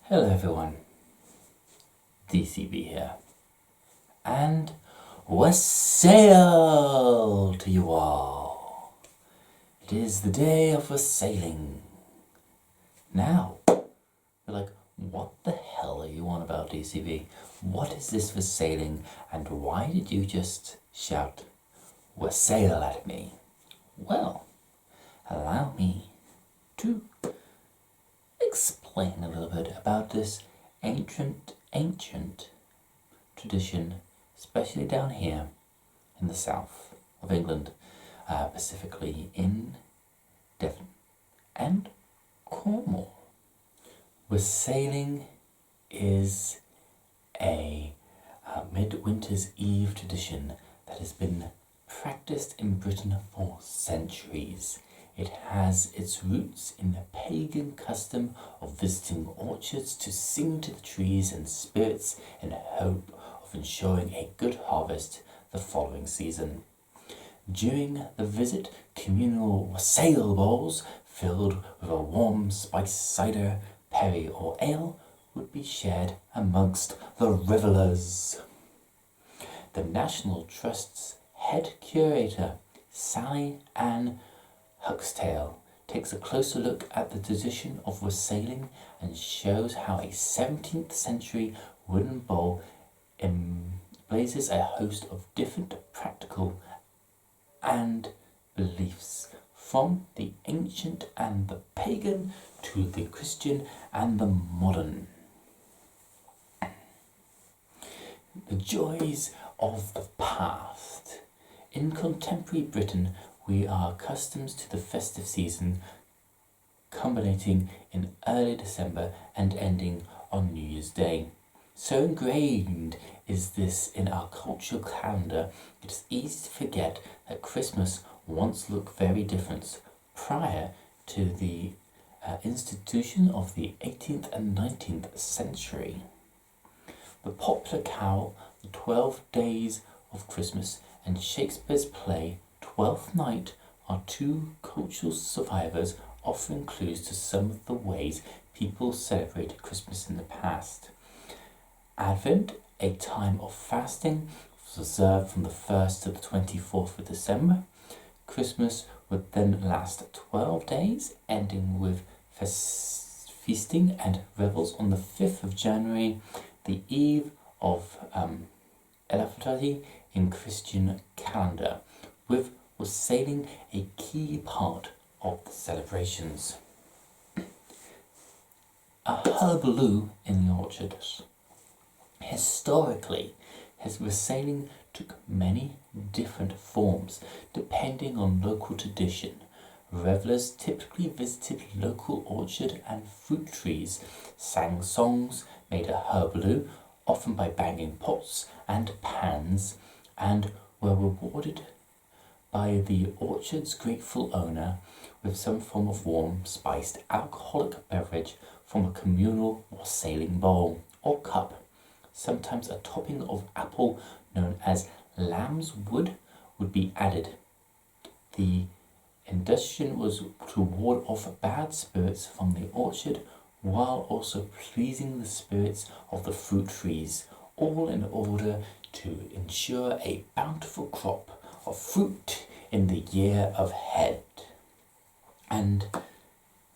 Hello everyone, DCB here, and Wassail to you all. It is the day of wassailing. Now, you're like, what the hell are you on about, DCB? What is this wassailing, and why did you just shout wassail at me? Well, allow me to explain a little bit about this ancient tradition, especially down here in the south of England, specifically in Devon and Cornwall. Wassailing is a midwinter's eve tradition that has been practiced in Britain for centuries. It has its roots in the pagan custom of visiting orchards to sing to the trees and spirits in hope of ensuring a good harvest the following season. During the visit, communal wassail bowls filled with a warm spiced cider, perry or ale would be shared amongst the revellers. The National Trust's head curator, Sally Ann Huxtale, takes a closer look at the tradition of wassailing and shows how a 17th century wooden bowl emblazes a host of different practical and beliefs, from the ancient and the pagan to the Christian and the modern. The joys of the past. In contemporary Britain, we are accustomed to the festive season culminating in early December and ending on New Year's Day. So ingrained is this in our cultural calendar, it is easy to forget that Christmas once looked very different prior to the institution of the 18th and 19th century. The popular carol, The 12 Days of Christmas, and Shakespeare's play, Twelfth Night, are two cultural survivors offering clues to some of the ways people celebrated Christmas in the past. Advent, a time of fasting, was observed from the 1st to the 24th of December. Christmas would then last 12 days, ending with feasting and revels on the 5th of January, the eve of Epiphany in Christian calendar, with wassailing a key part of the celebrations. A hullabaloo in the orchards. Historically, his wassailing took many different forms depending on local tradition. Revellers typically visited local orchard and fruit trees, sang songs, made a hullabaloo, often by banging pots and pans, and were rewarded by the orchard's grateful owner with some form of warm, spiced alcoholic beverage from a communal wassailing bowl or cup. Sometimes a topping of apple known as lamb's wood would be added. The intention was to ward off bad spirits from the orchard while also pleasing the spirits of the fruit trees, all in order to ensure a bountiful crop of fruit in the year ahead. And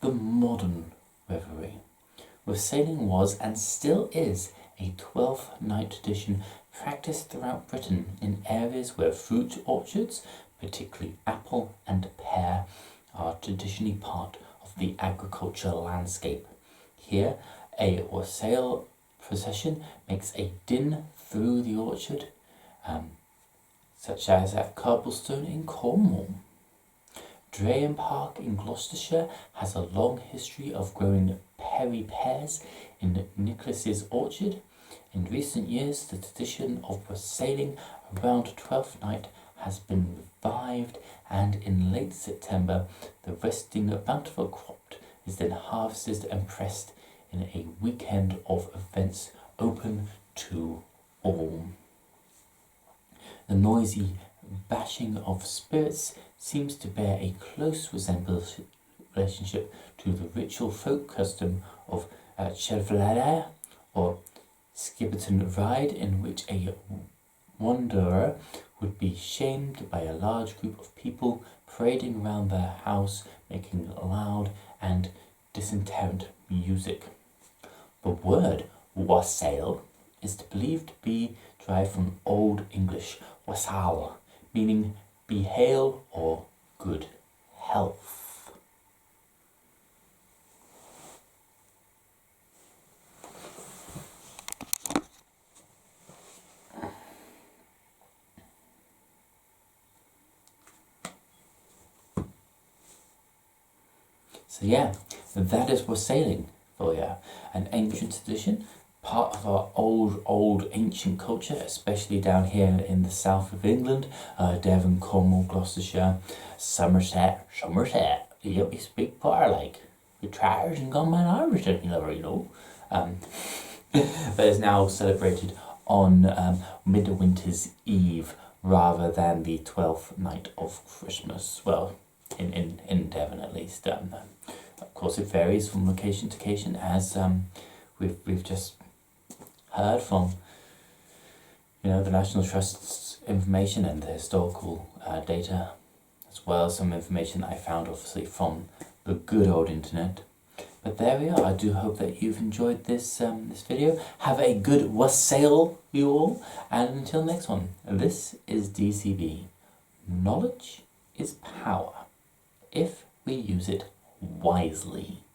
the modern revelry. Wassailing was and still is a 12th night tradition practiced throughout Britain in areas where fruit orchards, particularly apple and pear, are traditionally part of the agricultural landscape. Here, a wassail procession makes a din through the orchard, such as at Cobblestone in Cornwall. Drayton Park in Gloucestershire has a long history of growing perry pears in Nicholas's orchard. In recent years, the tradition of wassailing around Twelfth Night has been revived, and in late September, the resting bountiful crop is then harvested and pressed in a weekend of events open to all. The noisy bashing of spirits seems to bear a close relationship to the ritual folk custom of Chevalier or Skipperton ride, in which a wanderer would be shamed by a large group of people parading around their house, making loud and dissonant music. The word wassail is believed to be derived from Old English wassail, meaning be hail or good health. So yeah, that is wassailing for you. An ancient tradition, part of our old ancient culture, especially down here in the south of England, Devon, Cornwall, Gloucestershire, Somerset. You speak part like your Triers and Gunman Irish, you know. But is now celebrated on Midwinter's Eve rather than the 12th night of Christmas. Well, in Devon at least. Of course, it varies from location to location, as we've just heard from the National Trust's information and the historical data, as well as some information that I found obviously from the good old internet. But there we are. I do hope that you've enjoyed this this video. Have a good wassail, you all, and until next one. This is DCB. Knowledge is power if we use it wisely.